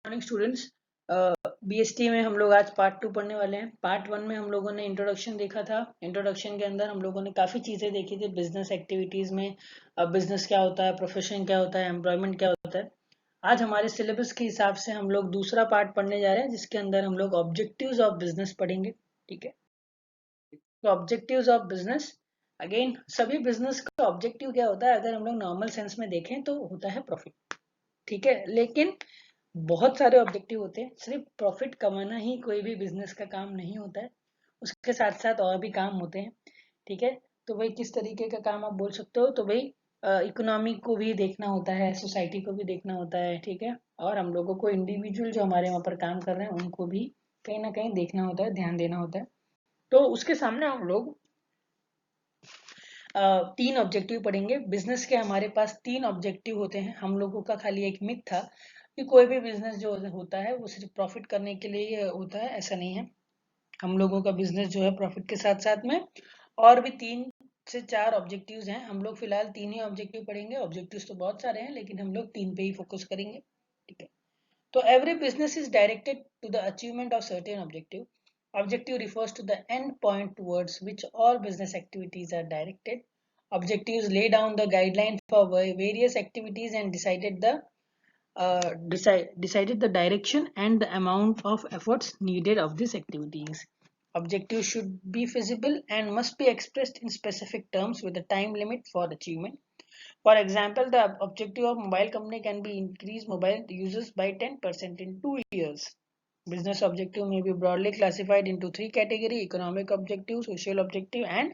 Morning students. BST में हम लोग आज पार्ट 2 पढ़ने वाले हैं। पार्ट 1 में हम लोगों ने इंट्रोडक्शन देखा था। इंट्रोडक्शन के अंदर हम लोगों ने काफ़ी चीज़ें देखी थी बिजनेस एक्टिविटीज़ में। बिजनेस क्या होता है, प्रोफेशन क्या होता है, एम्प्लॉयमेंट क्या होता है। आज हमारे सिलेबस के हिसाब से हम लोग दूसरा पार्ट पढ़ने जा रहे हैं, जिसके अंदर हम लोग ऑब्जेक्टिव्स ऑफ बिजनेस पढ़ेंगे। ठीक है, तो ऑब्जेक्टिव्स ऑफ बिजनेस, अगेन सभी बिजनेस का ऑब्जेक्टिव क्या होता है, अगर हम लोग नॉर्मल सेंस में देखें तो होता है प्रॉफिट। ठीक है, लेकिन बहुत सारे ऑब्जेक्टिव होते हैं। सिर्फ प्रॉफिट कमाना ही कोई भी बिजनेस का काम नहीं होता है, उसके साथ साथ और भी काम होते हैं। ठीक है, तो भाई किस तरीके का काम आप बोल सकते हो, तो भाई इकोनॉमी को भी देखना होता है, सोसाइटी को भी देखना होता है। ठीक है, और हम लोगों को इंडिविजुअल जो हमारे वहाँ पर काम कर रहे हैं उनको भी कहीं ना कहीं देखना होता है, ध्यान देना होता है। तो उसके सामने हम लोग 3 ऑब्जेक्टिव पढ़ेंगे। बिजनेस के हमारे पास 3 ऑब्जेक्टिव होते हैं। हम लोगों का खाली एक मिथ था कि कोई भी बिजनेस जो होता है वो सिर्फ प्रॉफिट करने के लिए ही होता है, ऐसा नहीं है। हम लोगों का बिजनेस जो है प्रॉफिट के साथ साथ में और भी 3 से 4 ऑब्जेक्टिव्स हैं। हम लोग फिलहाल 3 ही ऑब्जेक्टिव पढ़ेंगे। ऑब्जेक्टिव्स तो बहुत सारे हैं, लेकिन हम लोग 3 पे ही फोकस करेंगे। ठीक है, तो every business is directed to the achievement of certain objective. Objective refers to the end point towards which all business activities are directed. Objectives lay down the guideline for various activities and decided the direction and the amount of efforts needed of these activities. Objectives should be feasible and must be expressed in specific terms with a time limit for achievement. For example, the objective of mobile company can be increase mobile users by 10% in 2 years. Business objective may be broadly classified into 3 categories: economic objective, social objective and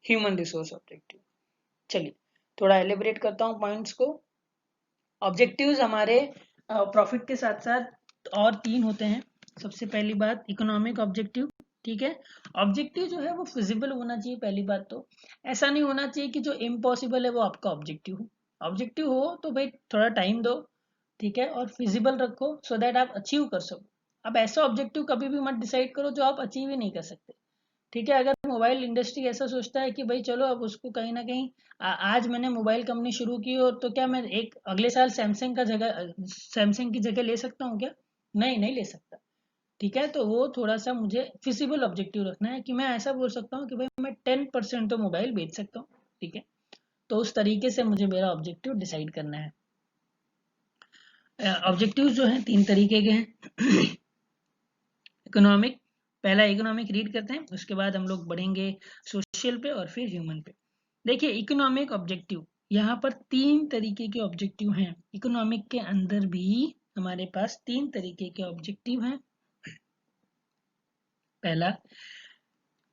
human resource objective. चलिए थोड़ा एलिब्रेट करता हूँ points को। Objectives हमारे profit के साथ साथ और 3 होते हैं। सबसे पहली बात इकोनॉमिक ऑब्जेक्टिव। ठीक है, ऑब्जेक्टिव जो है वो फिजिबल होना चाहिए। पहली बात तो ऐसा नहीं होना चाहिए कि जो इम्पॉसिबल है वो आपका ऑब्जेक्टिव हो। ऑब्जेक्टिव हो तो भाई थोड़ा टाइम दो, ठीक है, और फिजिबल रखो सो दैट आप अचीव कर सको। अब ऐसा ऑब्जेक्टिव कभी भी मत डिसाइड करो जो आप अचीव ही नहीं कर सकते। ठीक है, अगर मोबाइल इंडस्ट्री ऐसा सोचता है कि भाई चलो अब उसको कहीं ना कहीं आज मैंने मोबाइल कंपनी शुरू की और तो क्या मैं एक अगले साल सैमसंग की जगह ले सकता हूँ क्या? नहीं, नहीं ले सकता। ठीक है, तो वो थोड़ा सा मुझे फिजिबल ऑब्जेक्टिव रखना है कि मैं ऐसा बोल सकता हूँ कि भाई मैं 10% तो मोबाइल बेच सकता हूँ। ठीक है, तो उस तरीके से मुझे मेरा ऑब्जेक्टिव डिसाइड करना है। ऑब्जेक्टिव जो है 3 तरीके के हैं। इकोनॉमिक, पहला इकोनॉमिक रीड करते हैं, उसके बाद हम लोग बढ़ेंगे सोशल पे और फिर ह्यूमन पे। देखिए इकोनॉमिक ऑब्जेक्टिव, यहाँ पर 3 तरीके के ऑब्जेक्टिव हैं। इकोनॉमिक के अंदर भी हमारे पास 3 तरीके के ऑब्जेक्टिव हैं। पहला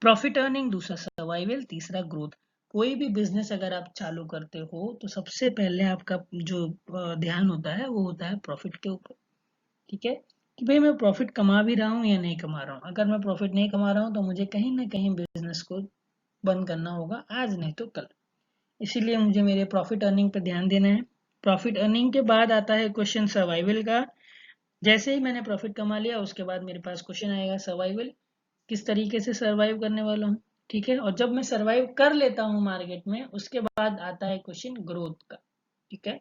प्रॉफिट अर्निंग, दूसरा सर्वाइवल, तीसरा ग्रोथ। कोई भी बिजनेस अगर आप चालू करते हो तो सबसे पहले आपका जो ध्यान होता है वो होता है प्रॉफिट के ऊपर। ठीक है, कि भाई मैं प्रॉफिट कमा भी रहा हूँ या नहीं कमा रहा हूँ। अगर मैं प्रॉफिट नहीं कमा रहा हूँ तो मुझे कहीं ना कहीं बिजनेस को बंद करना होगा, आज नहीं तो कल। इसीलिए मुझे मेरे प्रॉफिट अर्निंग पर ध्यान देना है। प्रॉफिट अर्निंग के बाद आता है क्वेश्चन सर्वाइवल का। जैसे ही मैंने प्रॉफिट कमा लिया उसके बाद मेरे पास क्वेश्चन आएगा सर्वाइवल, किस तरीके से सर्वाइव करने वाला हूँ। ठीक है, और जब मैं सर्वाइव कर लेता हूँ मार्केट में उसके बाद आता है क्वेश्चन ग्रोथ का। ठीक है,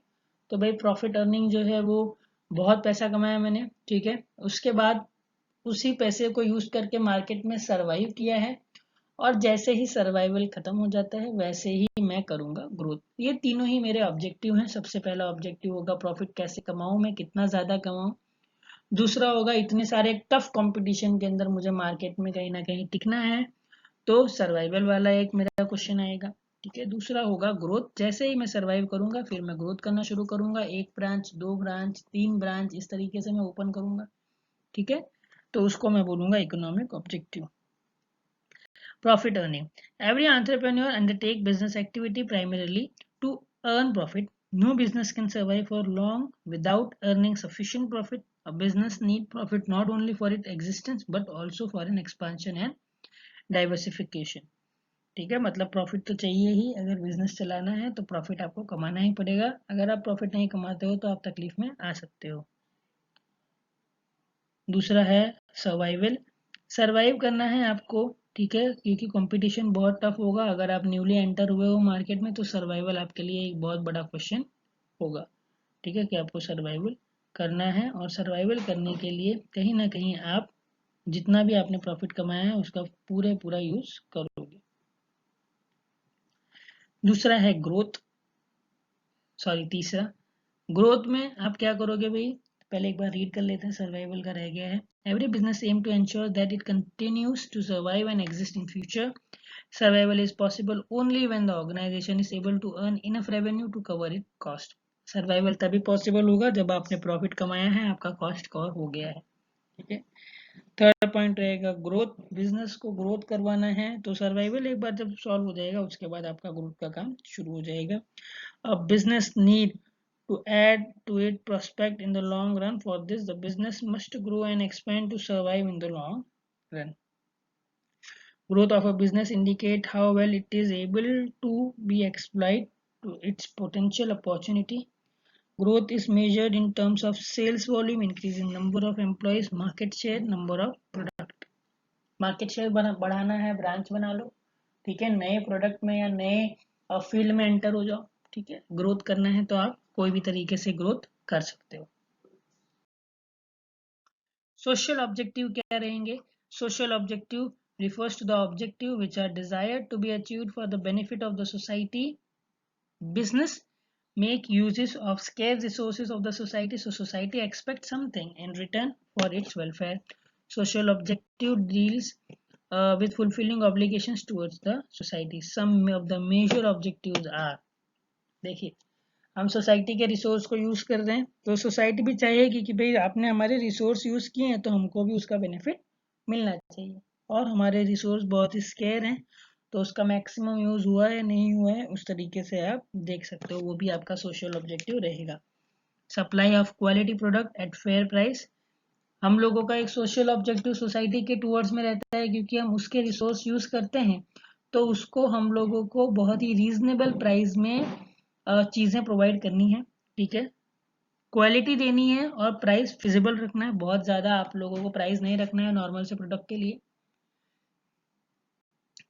तो भाई प्रॉफिट अर्निंग जो है वो बहुत पैसा कमाया मैंने। ठीक है, उसके बाद उसी पैसे को यूज करके मार्केट में सर्वाइव किया है, और जैसे ही सर्वाइवल खत्म हो जाता है वैसे ही मैं करूंगा ग्रोथ। ये तीनों ही मेरे ऑब्जेक्टिव हैं। सबसे पहला ऑब्जेक्टिव होगा प्रॉफिट कैसे कमाऊं, मैं कितना ज्यादा कमाऊं। दूसरा होगा इतने सारे टफ कंपटीशन के अंदर मुझे मार्केट में कहीं ना कहीं टिकना है, तो सर्वाइवल वाला एक मेरा क्वेश्चन आएगा। ठीक है, दूसरा होगा ग्रोथ, जैसे ही मैं सर्वाइव करूंगा फिर मैं ग्रोथ करना शुरू करूंगा। 1 ब्रांच, 2 ब्रांच, 3 ब्रांच, इस तरीके से मैं ओपन करूंगा। ठीक है, तो उसको मैं बोलूंगा economic objective. Profit earning, every entrepreneur undertake business activity primarily to earn profit. No business can survive for long without earning sufficient profit. A business need profit not only for its existence but also for an expansion and diversification. ठीक है, मतलब profit तो चाहिए ही। अगर business चलाना है तो profit आपको कमाना ही पड़ेगा। अगर आप प्रॉफिट नहीं कमाते हो तो आप तकलीफ में आ सकते हो। दूसरा है सर्वाइवल, सर्वाइव करना है आपको। ठीक है, क्योंकि कंपटीशन बहुत टफ होगा। अगर आप न्यूली एंटर हुए हो मार्केट में तो सर्वाइवल आपके लिए एक बहुत बड़ा क्वेश्चन होगा। ठीक है, कि आपको सर्वाइवल करना है और सर्वाइवल करने के लिए कहीं ना कहीं आप जितना भी आपने प्रॉफिट कमाया है उसका पूरा यूज करोगे। दूसरा है ग्रोथ, सॉरी तीसरा, ग्रोथ में आप क्या करोगे भाई, पहले एक बार रीड कर लेते हैं, सर्वाइवल का रह गया है। Every business aim to ensure that it continues to survive and exist in future. Survival is possible only when the organization is able to earn enough revenue to cover its cost. Survival तभी possible होगा जब आपने profit कमाया है, आपका cost cover हो गया है। ठीक है। थर्ड पॉइंट रहेगा ग्रोथ, बिजनेस को ग्रोथ करवाना है तो सर्वाइवल एक बार जब सॉल्व हो जाएगा उसके बाद आपका ग्रोथ का काम शुरू हो जाएगा। अब business need to add to its prospect in the long run. For this, the business must grow and expand to survive in the long run. Growth of a business indicate how well it is able to be exploit to its potential opportunity. Growth is measured in terms of sales volume, increase in number of employees, market share, number of product. Market share बढ़ाना है, branch बना लो, ठीक है, नए product में या नए field में एंटर हो जाओ। ठीक है, ग्रोथ करना है तो आप कोई भी तरीके से ग्रोथ कर सकते हो। सोशल ऑब्जेक्टिव क्या रहेंगे? Social objective refers to the objective which are desired to be achieved for the benefit of the society. Business make uses of scarce resources of the society, so society expects something in return for its welfare. Social objective deals with fulfilling obligations towards the society. Some of the major objectives are, देखिए, हम society के resource को use कर रहे हैं तो society भी चाहेगी कि भाई आपने हमारे रिसोर्स यूज किए हैं तो हमको भी उसका बेनिफिट मिलना चाहिए, और हमारे रिसोर्स बहुत ही स्केयर हैं तो उसका मैक्सिमम यूज हुआ है नहीं हुआ है उस तरीके से आप देख सकते हो, वो भी आपका सोशल ऑब्जेक्टिव रहेगा। Supply of quality product at fair price, हम लोगों का एक सोशल ऑब्जेक्टिव सोसाइटी के टूवर्ड्स में रहता है क्योंकि हम उसके रिसोर्स यूज करते हैं तो उसको हम लोगों को बहुत ही रीजनेबल प्राइस में चीज़ें प्रोवाइड करनी है। ठीक है, क्वालिटी देनी है और प्राइस फिजिबल रखना है, बहुत ज़्यादा आप लोगों को प्राइस नहीं रखना है नॉर्मल से प्रोडक्ट के लिए।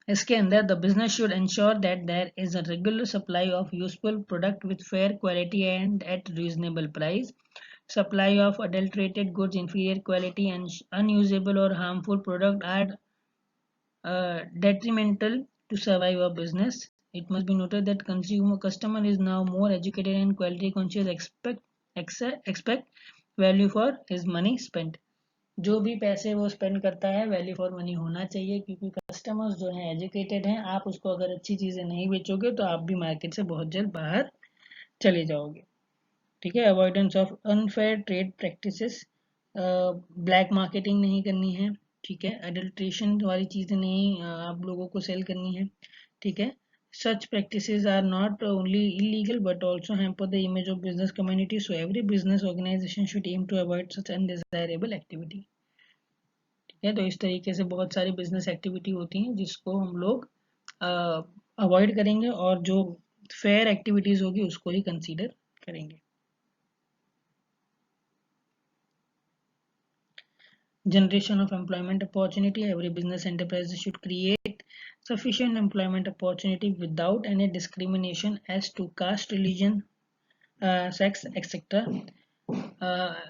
इसके अंदर the business should ensure that there is a regular supply of useful product with fair quality and at reasonable price. Supply of adulterated goods, inferior quality and unusable or harmful product are detrimental to survive a business. It must be noted that customer is now more educated and quality conscious, expect value for his money spent. जो भी पैसे वो spend करता है value for money होना चाहिए क्योंकि customers जो हैं एजुकेटेड हैं, आप उसको अगर अच्छी चीज़ें नहीं बेचोगे तो आप भी मार्केट से बहुत जल्द बाहर चले जाओगे। ठीक है, avoidance of unfair trade practices, black marketing नहीं करनी है। ठीक है, एडल्ट्रेशन वाली चीज़ें नहीं आप लोगों को सेल करनी है। ठीक है, such practices are not only illegal but also hamper the image of business community, so every business organization should aim to avoid such undesirable activity. ठीक है, तो इस तरीके से बहुत सारी बिजनेस एक्टिविटी होती हैं जिसको हम लोग अवॉइड करेंगे और जो फेयर एक्टिविटीज होगी उसको ही कंसीडर करेंगे। Generation of employment opportunity, every business enterprise should create sufficient employment opportunity without any discrimination as to caste, religion, sex etcetera.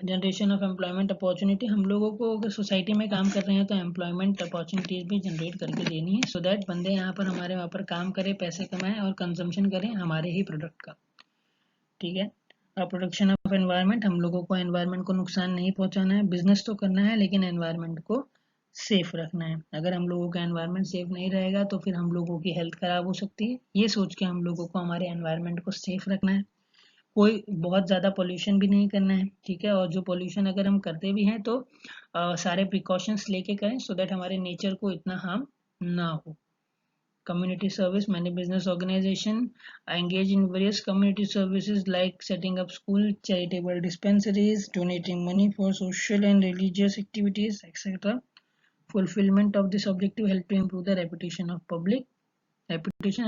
Generation of employment opportunity, हम लोगों को अगर सोसाइटी में काम कर रहे हैं तो एम्प्लॉयमेंट अपॉर्चुनिटीज भी जनरेट करके देनी है सो दैट बंदे यहाँ पर हमारे वहाँ पर काम करें, पैसे कमाएं और कंजम्पशन करें हमारे ही प्रोडक्ट का। ठीक है, प्रोटेक्शन ऑफ एनवायरनमेंट, हम लोगों को एनवायरनमेंट को नुकसान नहीं पहुंचाना है, बिजनेस तो करना है लेकिन एनवायरनमेंट को सेफ रखना है। अगर हम लोगों का एनवायरनमेंट सेफ नहीं रहेगा तो फिर हम लोगों की हेल्थ खराब हो सकती है, ये सोच के हम लोगों को हमारे एनवायरनमेंट को सेफ रखना है। कोई बहुत ज़्यादा पोल्यूशन भी नहीं करना है। ठीक है, और जो पोल्यूशन अगर हम करते भी हैं तो सारे प्रिकॉशंस लेके करें सो दैट हमारे नेचर को इतना हार्म ना हो। Community service, many business organizations engage in various community services like setting up school, charitable dispensaries, donating money for social and religious activities, etc. Fulfillment of this objective help to improve the reputation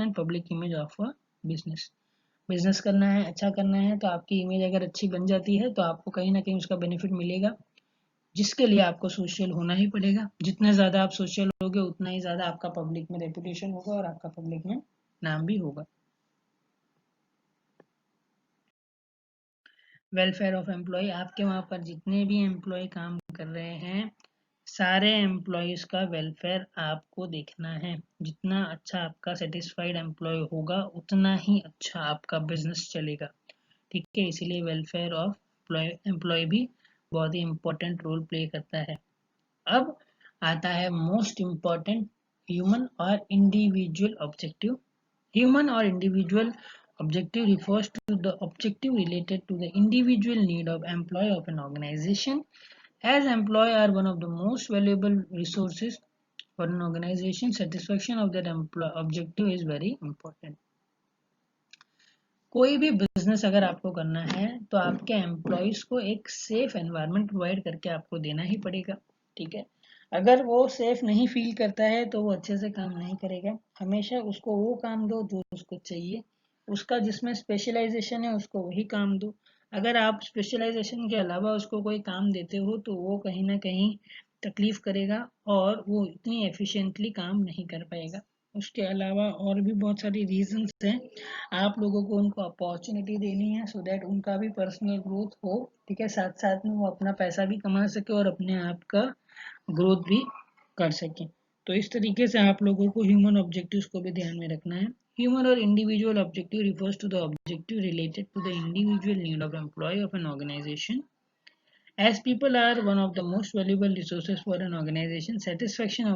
and public image of a business. Business करना है, अच्छा करना है तो आपकी image अगर अच्छी बन जाती है तो आपको कहीं ना कहीं उसका बेनिफिट मिलेगा, जिसके लिए आपको सोशल होना ही पड़ेगा। जितने ज़्यादा आप सोशल होगे उतना ही ज़्यादा आपका पब्लिक में रेपुटेशन होगा और आपका पब्लिक में नाम भी होगा। वेलफेयर ऑफ एम्प्लॉय, आपके वहाँ पर जितने भी एम्प्लॉय काम कर रहे हैं सारे एम्प्लॉयज़ का वेलफेयर आपको देखना है। जितना अच्छा आपका सेटिस्फाइड एम्प्लॉय होगा उतना ही अच्छा आपका बिजनेस चलेगा। ठीक है, इसीलिए वेलफेयर ऑफ एम्प्लॉय भी बहुत ही इम्पोर्टेंट रोल प्ले करता है। अब आता है मोस्ट इम्पॉर्टेंट, ह्यूमन और individual objective. Human or individual objective refers to the objective related to the individual need of employee of an organization. As employee are one of the most valuable resources for an organization, satisfaction of that objective is very important. कोई भी business अगर आपको करना है तो आपके employees को एक सेफ एनवायरनमेंट प्रोवाइड करके आपको देना ही पड़ेगा। ठीक है, अगर वो सेफ नहीं फील करता है तो वो अच्छे से काम नहीं करेगा। हमेशा उसको वो काम दो जो उसको चाहिए, उसका जिसमें स्पेशलाइजेशन है उसको वही काम दो। अगर आप स्पेशलाइजेशन के अलावा उसको कोई काम देते हो तो वो कहीं ना कहीं तकलीफ करेगा और वो इतनी एफिशिएंटली काम नहीं कर पाएगा। उसके अलावा और भी बहुत सारी रीजंस हैं। आप लोगों को उनको अपॉर्चुनिटी देनी है सो दैट उनका भी पर्सनल ग्रोथ हो। ठीक है, साथ साथ में वो अपना पैसा भी कमा सके और अपने आप का ग्रोथ भी कर सके। तो इस तरीके से आप लोगों को ह्यूमन ऑब्जेक्टिव्स को भी ध्यान में रखना है। ह्यूमन और individual objective refers to the objective related to the individual need of employee of an organization. As people are one of the most valuable resources for an organization, satisfaction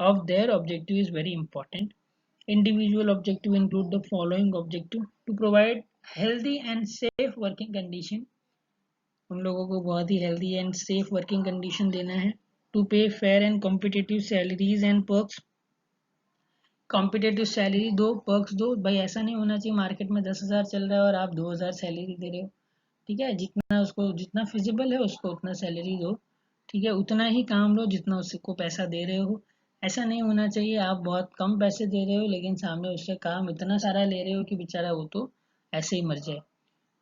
of their objective is very important. Individual objective include the following objective: to provide healthy and safe working condition, उन लोगों को बहुत ही healthy and safe working condition देना है। To pay fair and competitive salaries and perks, competitive salary दो, perks दो। भाई ऐसा नहीं होना चाहिए मार्केट में 10,000 चल रहा है और आप 2,000 सैलरी दे रहे हो। ठीक है, जितना उसको जितना फिजिबल है उसको उतना सैलरी दो। ठीक है, उतना ही काम लो जितना उसको पैसा दे रहे हो। ऐसा नहीं होना चाहिए आप बहुत कम पैसे दे रहे हो लेकिन सामने उससे काम इतना सारा ले रहे हो कि बेचारा वो तो ऐसे ही मर जाए।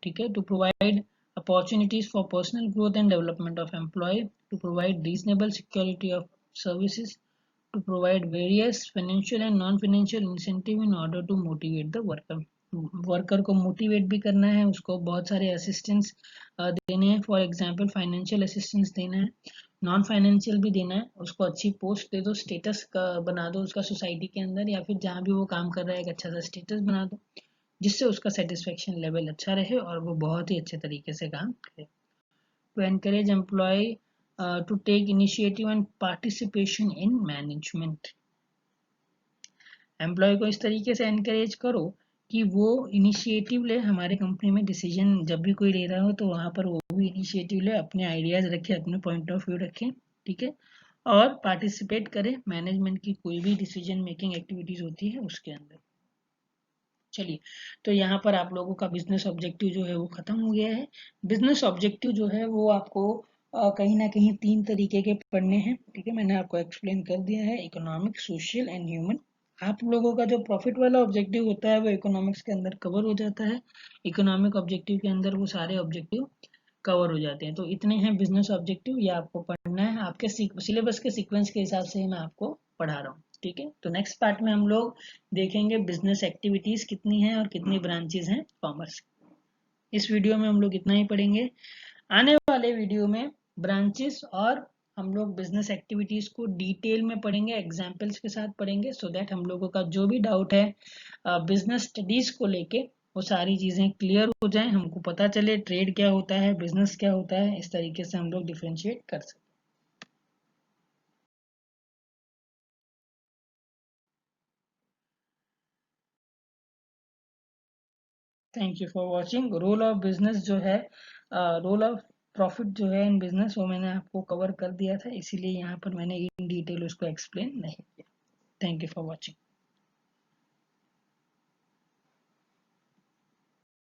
ठीक है, to provide opportunities for personal growth and development of employee, to provide reasonable security of services, to provide various financial and non-financial incentive in order to motivate the worker. Worker को मोटिवेट भी करना है, उसको बहुत सारे assistance देने हैं। For example financial assistance देना है, नॉन फाइनेंशियल भी देना है। उसको अच्छी पोस्ट दे दो, स्टेटस का बना दो उसका सोसाइटी के अंदर या फिर जहाँ भी वो काम कर रहा है एक अच्छा सा स्टेटस बना दो जिससे उसका सेटिस्फेक्शन लेवल अच्छा रहे और वो बहुत ही अच्छे तरीके से काम करे। To encourage employee to take initiative and participation in management, employee को इस तरीके से एनकरेज करो कि वो इनिशिएटिव ले। हमारे कंपनी में डिसीजन जब भी कोई ले रहा हो तो वहाँ पर वो भी इनिशिएटिव ले, अपने आइडियाज रखे, अपने पॉइंट ऑफ व्यू रखें। ठीक है, और पार्टिसिपेट करे मैनेजमेंट की कोई भी डिसीजन मेकिंग एक्टिविटीज होती है उसके अंदर। चलिए, तो यहाँ पर आप लोगों का बिजनेस ऑब्जेक्टिव जो है वो खत्म हो गया है। बिजनेस ऑब्जेक्टिव जो है वो आपको कहीं ना कहीं 3 तरीके के पढ़ने हैं। ठीक है, मैंने आपको एक्सप्लेन कर दिया है, इकोनॉमिक, सोशल एंड ह्यूमन। आप लोगों का जो प्रॉफिट वाला ऑब्जेक्टिव होता है वो इकोनॉमिक्स के अंदर कवर हो जाता है, इकोनॉमिक ऑब्जेक्टिव के अंदर वो सारे ऑब्जेक्टिव कवर हो जाते हैं। तो इतने हैं बिजनेस ऑब्जेक्टिव, ये आपको पढ़ना है, आपके सिलेबस के सीक्वेंस के हिसाब से मैं आपको पढ़ा रहा हूँ। ठीक है, तो नेक्स्ट पार्ट में हम लोग देखेंगे बिजनेस एक्टिविटीज कितनी हैं और कितनी ब्रांचेज हैं कॉमर्स। इस वीडियो में हम लोग इतना ही पढ़ेंगे। आने वाले वीडियो में ब्रांचेस और हम लोग बिजनेस एक्टिविटीज को डिटेल में पढ़ेंगे, एग्जाम्पल्स के साथ पढ़ेंगे सो दैट हम लोगों का जो भी डाउट है बिजनेस स्टडीज को लेके वो सारी चीजें क्लियर हो जाएं, हमको पता चले ट्रेड क्या होता है, बिजनेस क्या होता है, इस तरीके से हम लोग डिफ्रेंशिएट कर सकते। Thank you for watching. Role of business जो है, रोल ऑफ प्रॉफिट जो है इन बिजनेस वो मैंने आपको कवर कर दिया था, इसीलिए यहाँ पर मैंने इन डिटेल उसको एक्सप्लेन नहीं किया। Thank you for watching.